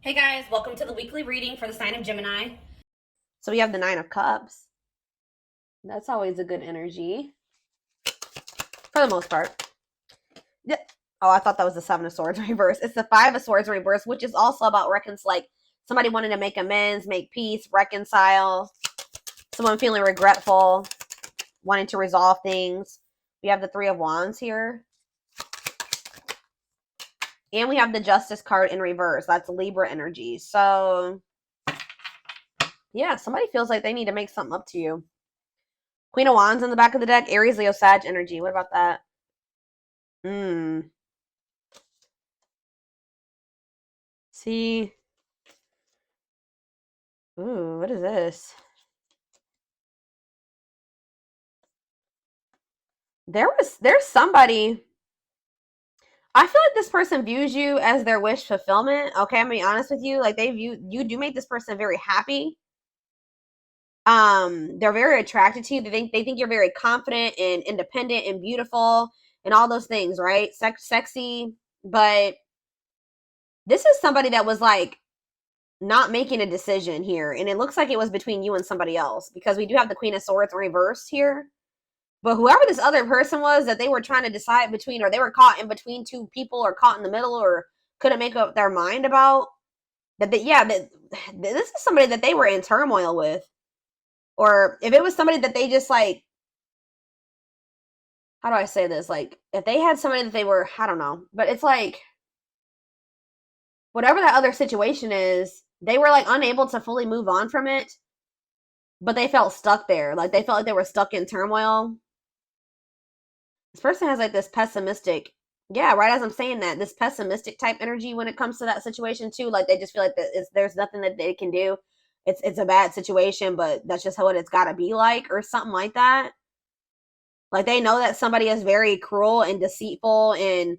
Hey guys, welcome to the weekly reading for the sign of Gemini. So we have the Nine of Cups. That's always a good energy. For the most part. Yeah. Oh, I thought that was the Seven of Swords reverse. It's the Five of Swords reverse, which is also about like somebody wanting to make amends, make peace, reconcile. Someone feeling regretful, wanting to resolve things. We have the Three of Wands here. And we have the Justice card in reverse. That's Libra energy. So, yeah, somebody feels like they need to make something up to you. Queen of Wands in the back of the deck. Aries, Leo, Sag energy. What about that? See. Ooh, what is this? There's somebody. I feel like this person views you as their wish fulfillment. Okay, I'm gonna be honest with you. Like you do make this person very happy. They're very attracted to you. They think you're very confident and independent and beautiful and all those things, right? Sexy, but this is somebody that was like not making a decision here, and it looks like it was between you and somebody else because we do have the Queen of Swords reversed here. But whoever this other person was that they were trying to decide between, or they were caught in between two people, or caught in the middle, or couldn't make up their mind about that. This is somebody that they were in turmoil with, or if it was somebody that they just like, how do I say this? Like if they had somebody that they were, I don't know, but it's like whatever that other situation is, they were like unable to fully move on from it, but they felt stuck there. Like they felt like they were stuck in turmoil. This person has like this pessimistic, yeah, right as I'm saying that, this pessimistic type energy when it comes to that situation too. Like they just feel like there's nothing that they can do. It's a bad situation, but that's just how it's got to be like, or something like that. Like they know that somebody is very cruel and deceitful and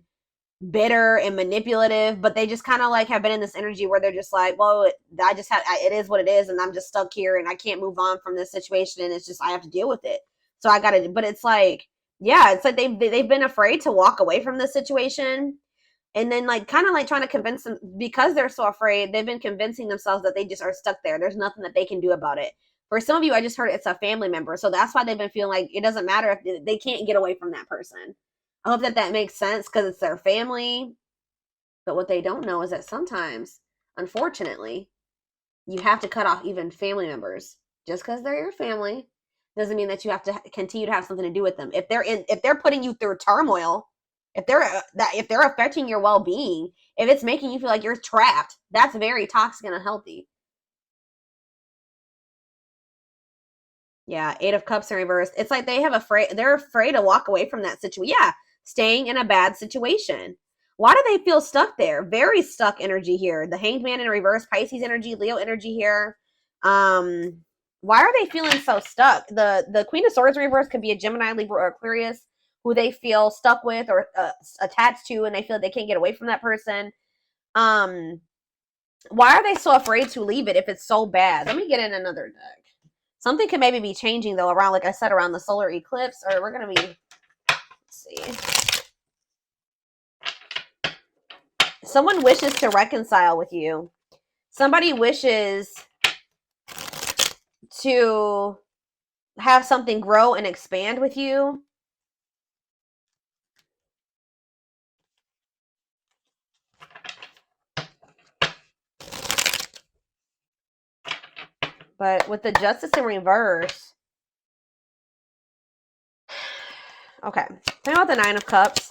bitter and manipulative, but they just kind of like have been in this energy where they're just like, well, it is what it is, and I'm just stuck here, and I can't move on from this situation, and it's just I have to deal with it. So I got to, but it's like, yeah, it's like they've been afraid to walk away from this situation, and then like kind of like trying to convince them because they're so afraid. They've been convincing themselves that they just are stuck there. There's nothing that they can do about it. For some of you, I just heard it's a family member, so that's why they've been feeling like it doesn't matter if they can't get away from that person. I hope that makes sense because it's their family. But what they don't know is that sometimes, unfortunately, you have to cut off even family members. Just because they're your family doesn't mean that you have to continue to have something to do with them. If they're putting you through turmoil, if they're affecting your well being, if it's making you feel like you're trapped, that's very toxic and unhealthy. Yeah, Eight of Cups in reverse. It's like they're afraid to walk away from that situation. Yeah, staying in a bad situation. Why do they feel stuck there? Very stuck energy here. The Hanged Man in reverse, Pisces energy, Leo energy here. Why are they feeling so stuck? The Queen of Swords in reverse could be a Gemini, Libra, or Aquarius who they feel stuck with or attached to, and they feel like they can't get away from that person. Um, why are they so afraid to leave it if it's so bad? Let me get in another deck. Something could maybe be changing though around, like I said, around the solar eclipse, or we're gonna be. Let's see. Someone wishes to reconcile with you. Somebody wishes to have something grow and expand with you. But with the Justice in reverse, okay. Think about the Nine of Cups.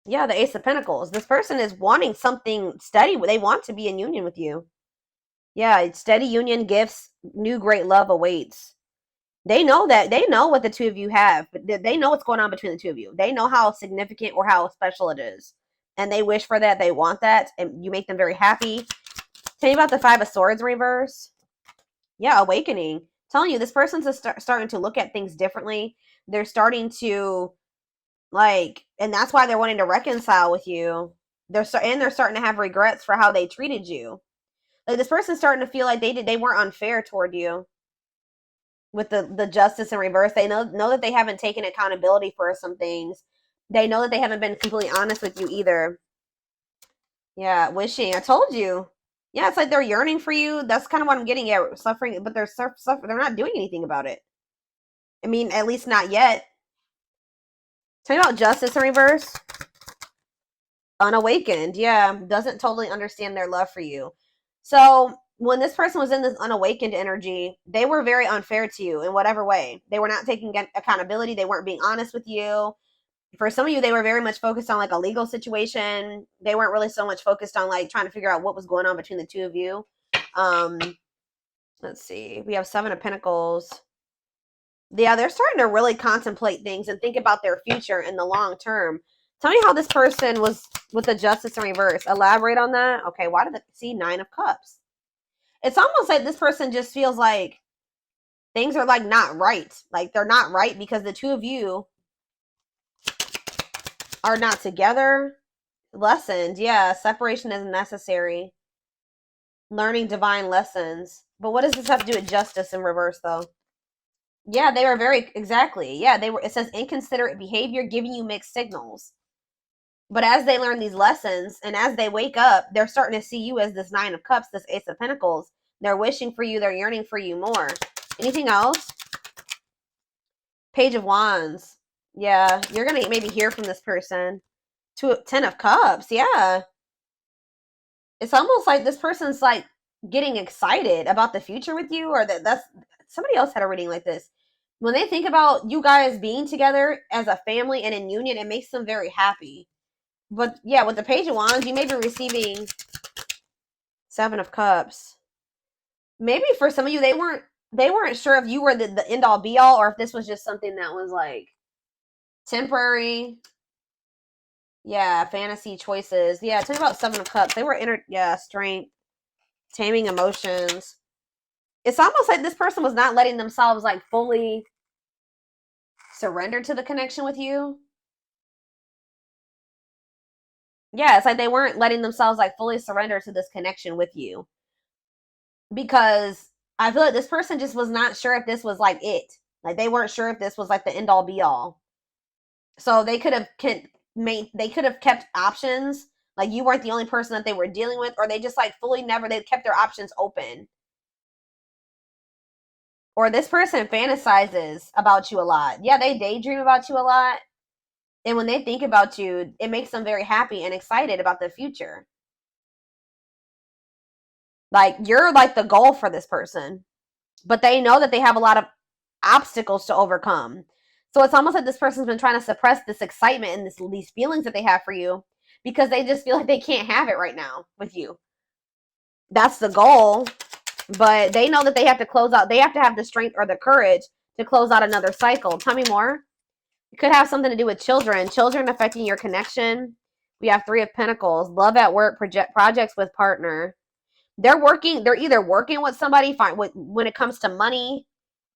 Yeah, the Ace of Pentacles. This person is wanting something steady. They want to be in union with you. Yeah, it's steady union, gifts, new great love awaits. They know what the two of you have, but they know what's going on between the two of you. They know how significant or how special it is. And they wish for that. They want that. And you make them very happy. Tell me about the Five of Swords reverse. Yeah, awakening. I'm telling you, this person's starting to look at things differently. They're starting to and that's why they're wanting to reconcile with you. They're starting to have regrets for how they treated you. Like this person's starting to feel like they weren't unfair toward you. With the Justice in reverse, they know that they haven't taken accountability for some things. They know that they haven't been completely honest with you either. Yeah, wishing. I told you. Yeah, it's like they're yearning for you. That's kind of what I'm getting at. Suffering, but they're suffering. They're not doing anything about it. I mean, at least not yet. Tell me about justice in reverse. Unawakened. Yeah, doesn't totally understand their love for you. So when this person was in this unawakened energy, they were very unfair to you in whatever way. They were not taking accountability. They weren't being honest with you. For some of you, they were very much focused on like a legal situation. They weren't really so much focused on like trying to figure out what was going on between the two of you. Um, let's see. We have Seven of Pentacles. Yeah, they're starting to really contemplate things and think about their future in the long term. Tell me how this person was with the Justice in reverse. Elaborate on that. Okay, why did it see Nine of Cups? It's almost like this person just feels like things are like not right. Like they're not right because the two of you are not together. Lessons, yeah, separation is necessary. Learning divine lessons. But what does this have to do with justice in reverse though? Yeah, they were very exactly. Yeah, they were. It says inconsiderate behavior, giving you mixed signals. But as they learn these lessons and as they wake up, they're starting to see you as this Nine of Cups, this Ace of Pentacles. They're wishing for you. They're yearning for you more. Anything else? Page of Wands. Yeah, you're gonna maybe hear from this person. Ten of Cups. Yeah, it's almost like this person's like getting excited about the future with you, or that's somebody else had a reading like this. When they think about you guys being together as a family and in union, it makes them very happy. But yeah, with the Page of Wands, you may be receiving Seven of Cups. Maybe for some of you, they weren't sure if you were the end all be all, or if this was just something that was like temporary. Yeah, fantasy choices. Yeah, tell me about Seven of Cups. They were strength, taming emotions. It's almost like this person was not letting themselves like fully surrender to the connection with you. Yeah, it's like they weren't letting themselves like fully surrender to this connection with you because I feel like this person just was not sure if this was like it. Like they weren't sure if this was like the end all be all. So they could have kept options. Like you weren't the only person that they were dealing with, or they just like fully never they kept their options open. Or this person fantasizes about you a lot. Yeah, they daydream about you a lot. And when they think about you, it makes them very happy and excited about the future. Like you're like the goal for this person, but they know that they have a lot of obstacles to overcome. So it's almost like this person's been trying to suppress this excitement and these feelings that they have for you because they just feel like they can't have it right now with you. That's the goal, but they know that they have to close out. They have to have the strength or the courage to close out another cycle. Tell me more. It could have something to do with children affecting your connection. We have Three of Pentacles, love at work, projects with partner. They're either working with somebody when it comes to money,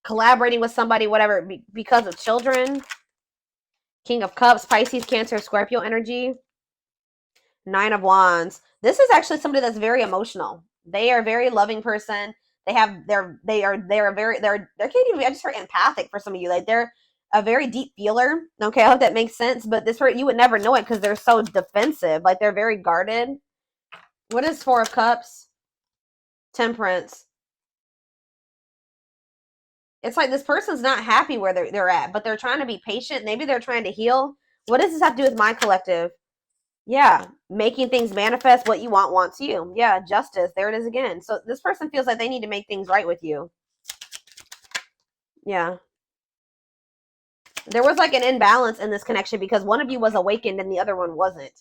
collaborating with somebody, whatever, because of children. King of Cups, Pisces, Cancer, Scorpio energy. Nine of Wands. This is actually somebody that's very emotional. They are a very loving person. They're I just heard empathic for some of you. Like they're a very deep feeler. Okay, I hope that makes sense. But this you would never know it because they're so defensive. Like they're very guarded. What is Four of Cups? Temperance. It's like this person's not happy where they're at, but they're trying to be patient. Maybe they're trying to heal. What does this have to do with my collective? Yeah, making things manifest. What you want wants you. Yeah, justice. There it is again. So this person feels like they need to make things right with you. Yeah. There was like an imbalance in this connection because one of you was awakened and the other one wasn't.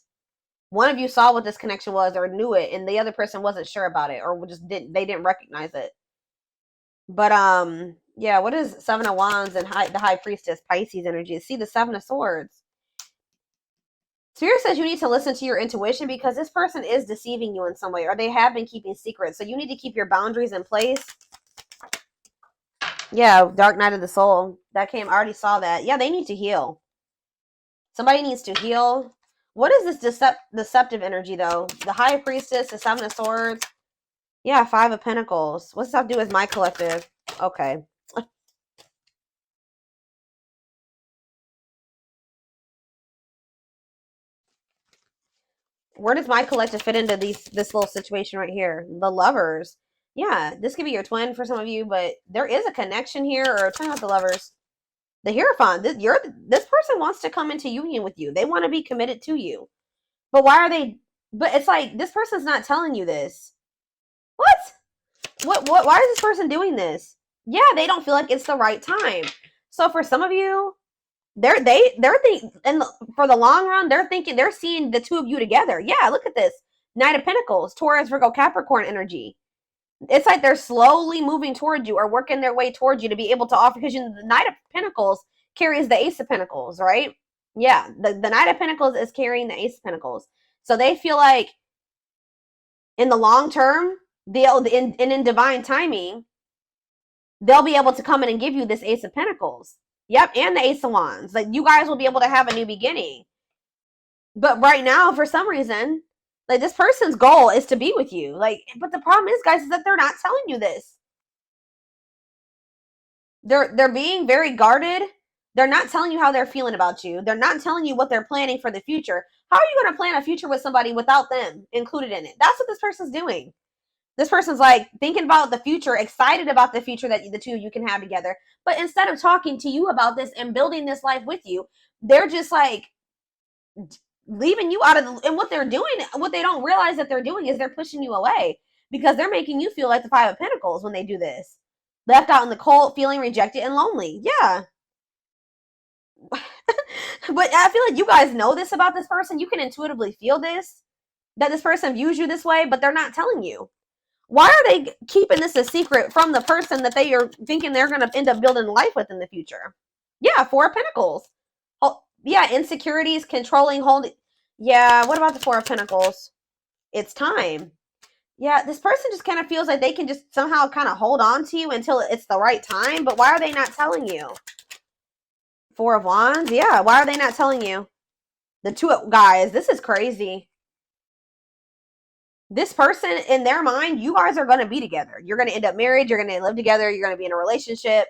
One of you saw what this connection was or knew it, and the other person wasn't sure about it or just didn't recognize it. But yeah, what is Seven of Wands and the High Priestess Pisces energy? See the Seven of Swords. Spirit says you need to listen to your intuition because this person is deceiving you in some way, or they have been keeping secrets. So you need to keep your boundaries in place. Yeah, Dark Night of the Soul. That came, I already saw that. Yeah, they need to heal. Somebody needs to heal. What is this deceptive energy, though? The High Priestess, the Seven of Swords. Yeah, Five of Pentacles. What's that have to do with my collective? Okay. Where does my collective fit into this little situation right here? The Lovers. Yeah, this could be your twin for some of you, but there is a connection here, or talking about the Lovers. The Hierophant. This person wants to come into union with you. They want to be committed to you. But why are they? But it's like this person's not telling you this. What? Why is this person doing this? Yeah, they don't feel like it's the right time. So for some of you, they're thinking, and for the long run, they're seeing the two of you together. Yeah, look at this. Knight of Pentacles, Taurus, Virgo, Capricorn energy. It's like they're slowly moving towards you or working their way towards you to be able to offer, because the Knight of Pentacles carries the Ace of Pentacles, right? Yeah, the Knight of Pentacles is carrying the Ace of Pentacles. So they feel like in the long term, in divine timing, they'll be able to come in and give you this Ace of Pentacles. Yep, and the Ace of Wands. Like, you guys will be able to have a new beginning. But right now, for some reason, like, this person's goal is to be with you. Like, but the problem is, guys, is that they're not telling you this. They're being very guarded. They're not telling you how they're feeling about you. They're not telling you what they're planning for the future. How are you going to plan a future with somebody without them included in it? That's what this person's doing. This person's like thinking about the future, excited about the future that the two of you can have together. But instead of talking to you about this and building this life with you, they're just like leaving you out of the, and what they're doing, what they don't realize that they're doing is they're pushing you away, because they're making you feel like the Five of Pentacles when they do this. Left out in the cold, feeling rejected and lonely. Yeah. But I feel like you guys know this about this person. You can intuitively feel this, that this person views you this way, but they're not telling you. Why are they keeping this a secret from the person that they are thinking they're going to end up building life with in the future? Yeah, Four of Pentacles. Oh, yeah, insecurities, controlling, holding. Yeah, what about the Four of Pentacles? It's time. Yeah, this person just kind of feels like they can just somehow kind of hold on to you until it's the right time. But why are they not telling you? Four of Wands. Yeah, why are they not telling you? The two of, guys, this is crazy. This person, in their mind, you guys are going to be together. You're going to end up married. You're going to live together. You're going to be in a relationship.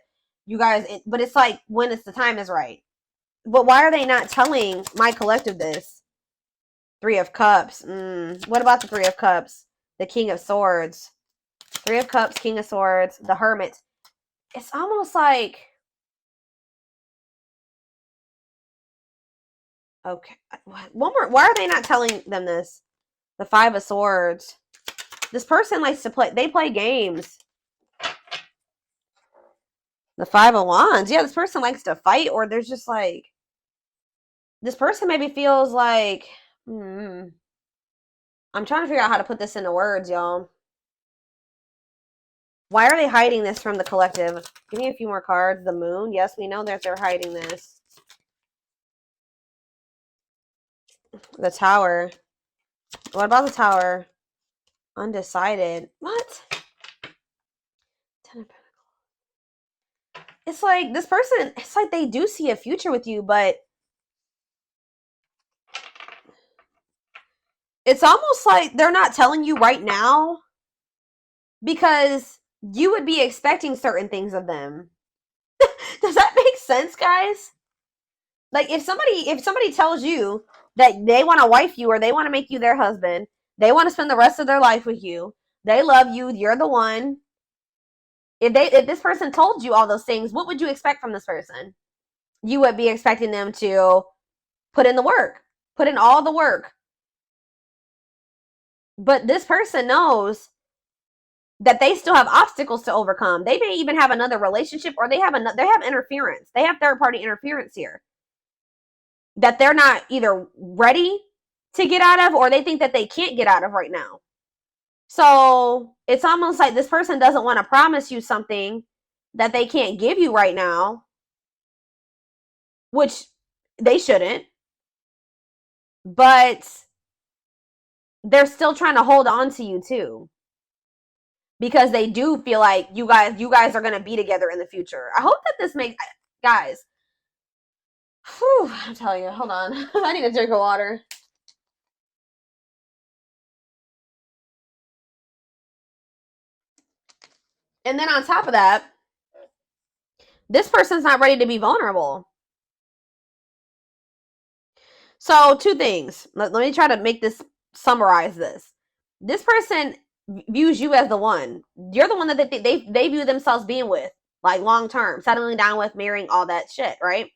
You guys, but it's like when it's the time is right. But why are they not telling my collective this? Three of Cups. What about the Three of Cups? The King of Swords. Three of Cups, King of Swords, the Hermit. It's almost like, okay, one more. Why are they not telling them this? The Five of Swords. This person likes to play. They play games. The Five of Wands. Yeah, this person likes to fight, or there's just like, this person maybe feels like, I'm trying to figure out how to put this into words, y'all. Why are they hiding this from the collective? Give me a few more cards. The Moon. Yes, we know that they're hiding this. The Tower. What about the Tower? Undecided. What? Ten of Pentacles. It's like this person, it's like they do see a future with you, but it's almost like they're not telling you right now because you would be expecting certain things of them. Does that make sense, guys? Like, if somebody tells you that they want to wife you or they want to make you their husband, they want to spend the rest of their life with you, they love you, you're the one. If this person told you all those things, what would you expect from this person? You would be expecting them to put in the work, put in all the work. But this person knows that they still have obstacles to overcome. They may even have another relationship, or they have interference. They have third-party interference here that they're not either ready to get out of, or they think that they can't get out of right now. So it's almost like this person doesn't want to promise you something that they can't give you right now, which they shouldn't. But they're still trying to hold on to you too, because they do feel like you guys are going to be together in the future. I hope that this makes, guys. Whew, I'm telling you, hold on. I need a drink of water. And then on top of that, this person's not ready to be vulnerable. So two things. Let me try to make this summarize this. This person views you as the one. You're the one that they view themselves being with, like long term, settling down with, marrying, all that shit, right?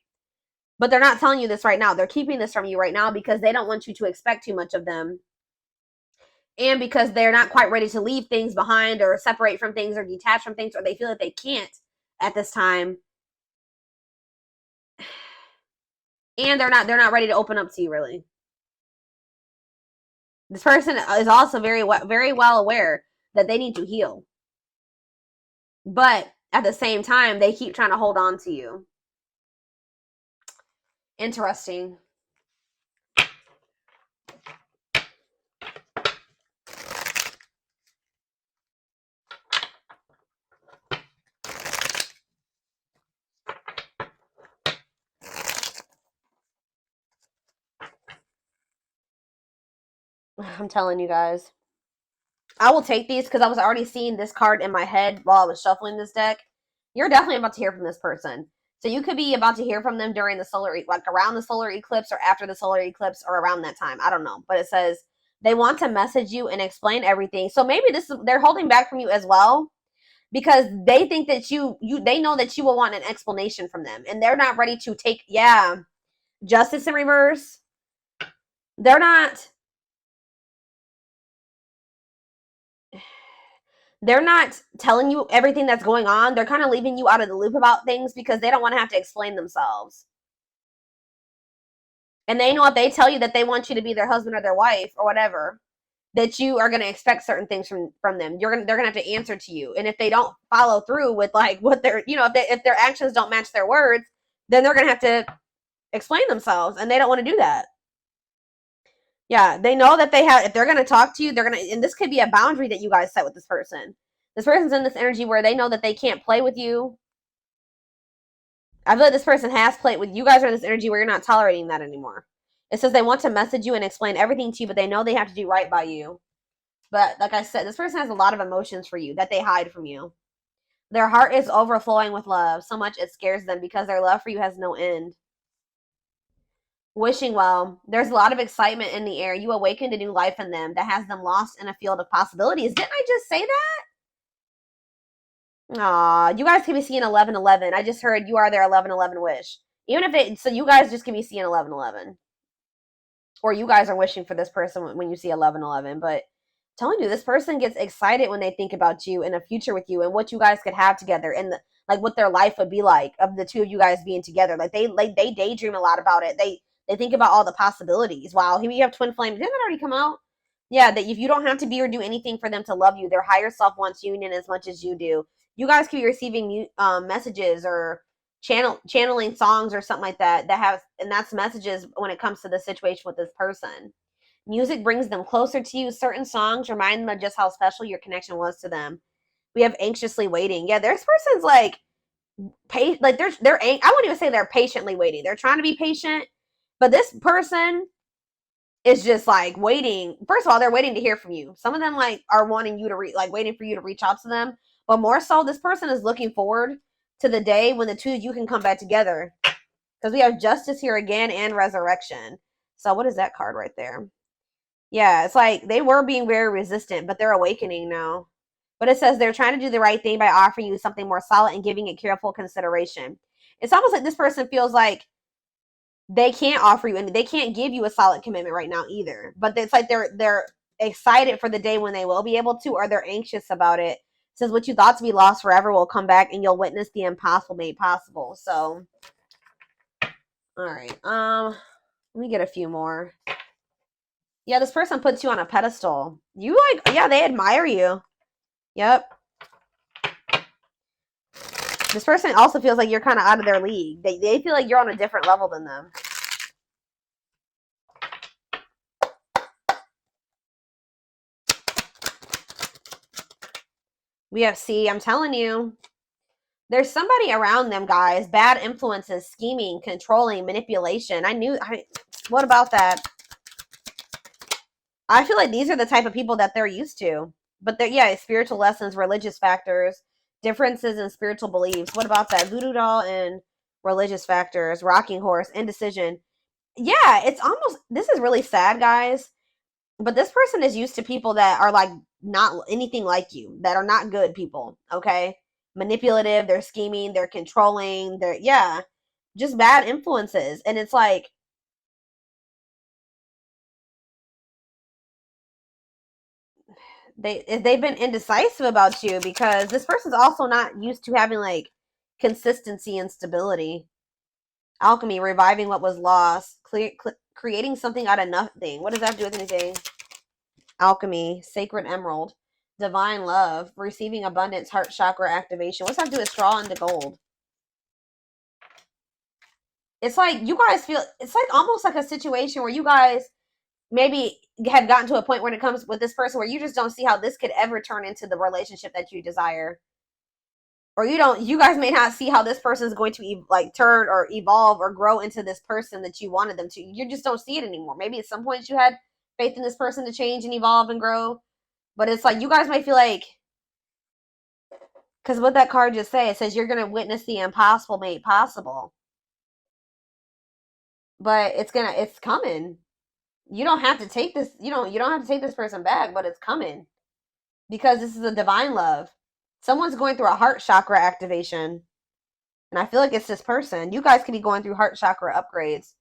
But they're not telling you this right now. They're keeping this from you right now because they don't want you to expect too much of them. And because they're not quite ready to leave things behind or separate from things or detach from things, or they feel that they can't at this time. And they're not ready to open up to you, really. This person is also very well aware that they need to heal. But at the same time, they keep trying to hold on to you. Interesting. I'm telling you guys. I will take these because I was already seeing this card in my head while I was shuffling this deck. You're definitely about to hear from this person. So you could be about to hear from them during the solar, like around the solar eclipse or after the solar eclipse or around that time. I don't know. But it says they want to message you and explain everything. So maybe they're holding back from you as well because they think that they know that you will want an explanation from them. And they're not ready to take, justice in reverse. They're not telling you everything that's going on. They're kind of leaving you out of the loop about things because they don't want to have to explain themselves. And they know if they tell you that they want you to be their husband or their wife or whatever, that you are going to expect certain things from them. They're going to have to answer to you. And if they don't follow through with like what they're, if their actions don't match their words, then they're going to have to explain themselves. And they don't want to do that. Yeah, they know that if they're going to talk to you, and this could be a boundary that you guys set with this person. This person's in this energy where they know that they can't play with you. I feel like this person has played with you guys are in this energy where you're not tolerating that anymore. It says they want to message you and explain everything to you, but they know they have to do right by you. But like I said, this person has a lot of emotions for you that they hide from you. Their heart is overflowing with love, so much it scares them because their love for you has no end. Wishing well. There's a lot of excitement in the air. You awakened a new life in them that has them lost in a field of possibilities. Didn't I just say that? Aw, you guys can be seeing 1111. I just heard you are their 1111 wish. Even if so you guys just can be seeing 1111. Or you guys are wishing for this person when you see 1111. But telling you, this person gets excited when they think about you and a future with you and what you guys could have together and what their life would be like of the two of you guys being together. They daydream a lot about it. They think about all the possibilities. Wow, here we have twin flames. Didn't that already come out? Yeah, that if you don't have to be or do anything for them to love you, their higher self wants union as much as you do. You guys could be receiving messages or channeling songs or something like that and that's messages when it comes to the situation with this person. Music brings them closer to you. Certain songs remind them of just how special your connection was to them. We have anxiously waiting. Yeah, this person's I wouldn't even say they're patiently waiting. They're trying to be patient, but this person is just waiting. First of all, they're waiting to hear from you. Some of them are wanting you to waiting for you to reach out to them. But more so, this person is looking forward to the day when the two of you can come back together. Because we have justice here again and resurrection. So what is that card right there? Yeah, it's they were being very resistant, but they're awakening now. But it says they're trying to do the right thing by offering you something more solid and giving it careful consideration. It's almost like this person feels like they can't offer you and they can't give you a solid commitment right now either. But it's they're excited for the day when they will be able to, or they're anxious about it. It says what you thought to be lost forever will come back and you'll witness the impossible made possible. So, all right. Let me get a few more. Yeah, this person puts you on a pedestal. You they admire you. Yep. This person also feels like you're kind of out of their league. They feel like you're on a different level than them. I'm telling you. There's somebody around them, guys. Bad influences, scheming, controlling, manipulation. What about that? I feel like these are the type of people that they're used to. But spiritual lessons, religious factors, differences in spiritual beliefs. What about that? Voodoo doll and religious factors, rocking horse, indecision. Yeah, this is really sad, guys. But this person is used to people that are like not anything like you, that are not good people, okay? Manipulative, they're scheming, they're controlling, they're, yeah, just bad influences. And it's like, they've been indecisive about you because this person's also not used to having like consistency and stability. Alchemy, reviving what was lost, creating something out of nothing. What does that have to do with anything? Alchemy, sacred emerald, divine love, receiving abundance, heart chakra activation. What's that have to do with straw into gold? It's like you guys feel, it's like almost like a situation where you guys maybe have gotten to a point when it comes with this person where you just don't see how this could ever turn into the relationship that you desire. Or you guys may not see how this person is going to like turn or evolve or grow into this person that you wanted them to. You just don't see it anymore. Maybe at some point you had faith in this person to change and evolve and grow, but it's like you guys might feel like, because what that card just say, it says you're going to witness the impossible made possible, but it's coming. You don't have to take this, you don't have to take this person back, but it's coming because this is a divine love. Someone's going through a heart chakra activation, and I feel like it's this person. You guys could be going through heart chakra upgrades,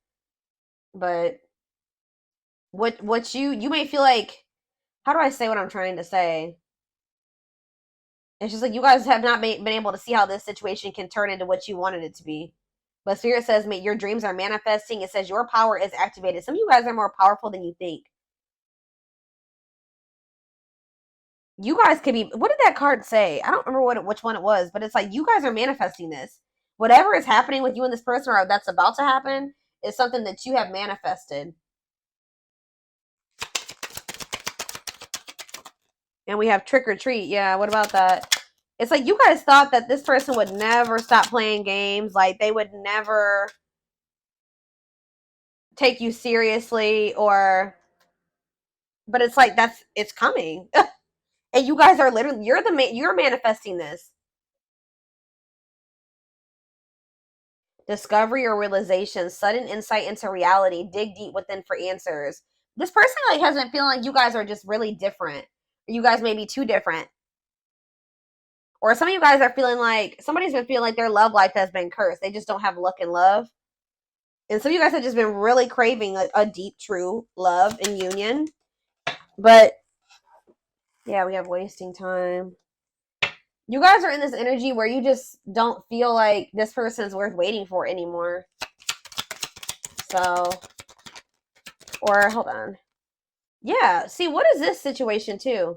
but what you may feel like, how do I say what I'm trying to say? It's just like you guys have not been able to see how this situation can turn into what you wanted it to be. But Spirit says, your dreams are manifesting. It says your power is activated. Some of you guys are more powerful than you think. You guys could be, what did that card say? I don't remember which one it was, but it's like you guys are manifesting this. Whatever is happening with you and this person, or that's about to happen, is something that you have manifested. And we have trick or treat. Yeah, what about that? It's like you guys thought that this person would never stop playing games. Like they would never take you seriously, or, but it's like it's coming. And you guys are literally, you're manifesting this. Discovery or realization, sudden insight into reality, dig deep within for answers. This person like has been feeling like you guys are just really different. You guys may be too different. Or some of you guys are feeling like somebody's been feeling like their love life has been cursed. They just don't have luck in love. And some of you guys have just been really craving a deep, true love and union. But yeah, we have wasting time. You guys are in this energy where you just don't feel like this person's worth waiting for anymore. So, or hold on. Yeah, see, what is this situation too?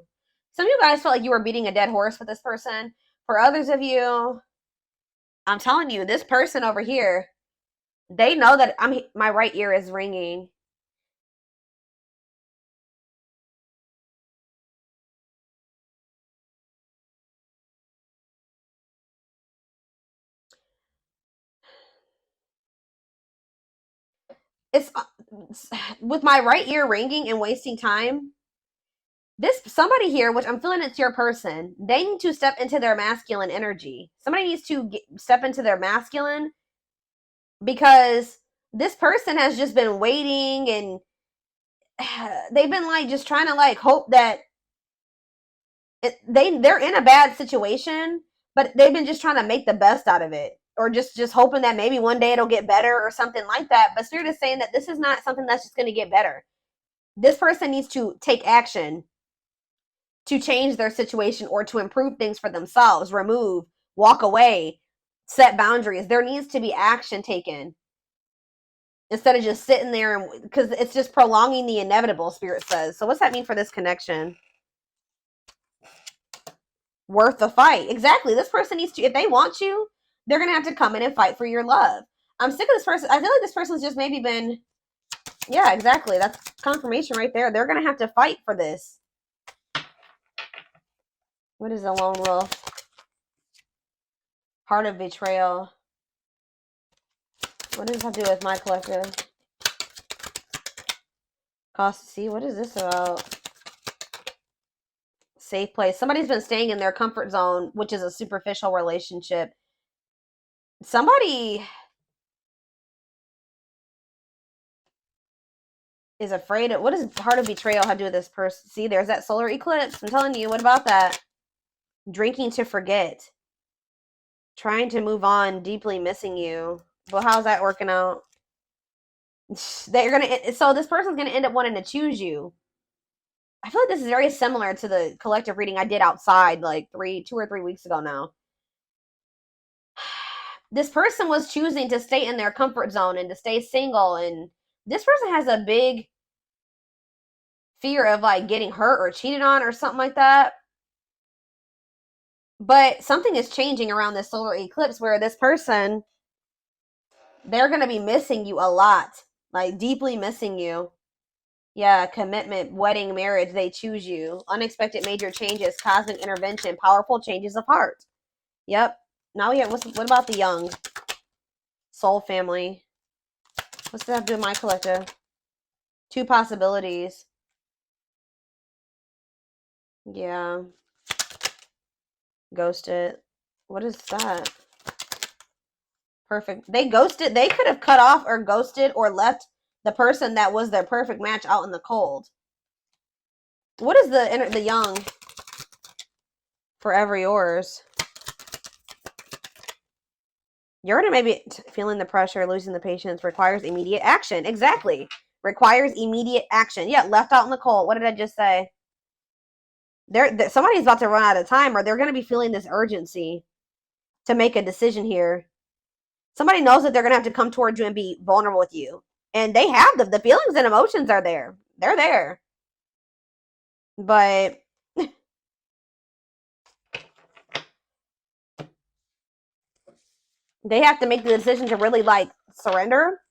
Some of you guys felt like you were beating a dead horse with this person. For others of you, I'm telling you, this person over here, they know that my right ear is ringing. It's with my right ear ringing and wasting time. This somebody here, which I'm feeling it's your person, they need to step into their masculine energy. Somebody needs to step into their masculine, because this person has just been waiting, and they've been like just trying to like hope that they're in a bad situation, but they've been just trying to make the best out of it, or just hoping that maybe one day it'll get better or something like that. But Spirit is saying that this is not something that's just going to get better. This person needs to take action to change their situation or to improve things for themselves, remove, walk away, set boundaries. There needs to be action taken instead of just sitting there, and because it's just prolonging the inevitable, Spirit says. So what's that mean for this connection? Worth the fight. Exactly. This person needs to, if they want you, they're going to have to come in and fight for your love. I'm sick of this person. I feel like this person's just maybe been, yeah, exactly. That's confirmation right there. They're going to have to fight for this. What is a lone wolf? Heart of betrayal. What does that do with my collective? Cost. See, what is this about? Safe place. Somebody's been staying in their comfort zone, which is a superficial relationship. Somebody is afraid of, what does heart of betrayal have to do with this person? See, there's that solar eclipse. I'm telling you, what about that? Drinking to forget. Trying to move on, deeply missing you. Well, how's that working out? That you're gonna, so this person's gonna end up wanting to choose you. I feel like this is very similar to the collective reading I did outside like 2 or 3 weeks ago now. This person was choosing to stay in their comfort zone and to stay single, and this person has a big fear of like getting hurt or cheated on or something like that. But something is changing around this solar eclipse where this person, they're going to be missing you a lot, like deeply missing you. Yeah, commitment, wedding, marriage, they choose you. Unexpected major changes, cosmic intervention, powerful changes of heart. Yep. Now we have, what about the young? Soul family. What's that have to do with my collective? 2 possibilities. Yeah. Ghosted. What is that? Perfect. They ghosted. They could have cut off or ghosted or left the person that was their perfect match out in the cold. What is the young? Forever yours. You're gonna maybe feeling the pressure, losing the patience, requires immediate action. Exactly. Requires immediate action. Yeah, left out in the cold. What did I just say? Somebody's about to run out of time, or they're gonna be feeling this urgency to make a decision here. Somebody knows that they're gonna have to come towards you and be vulnerable with you, and they have the feelings and emotions are there. They're there, but they have to make the decision to really like surrender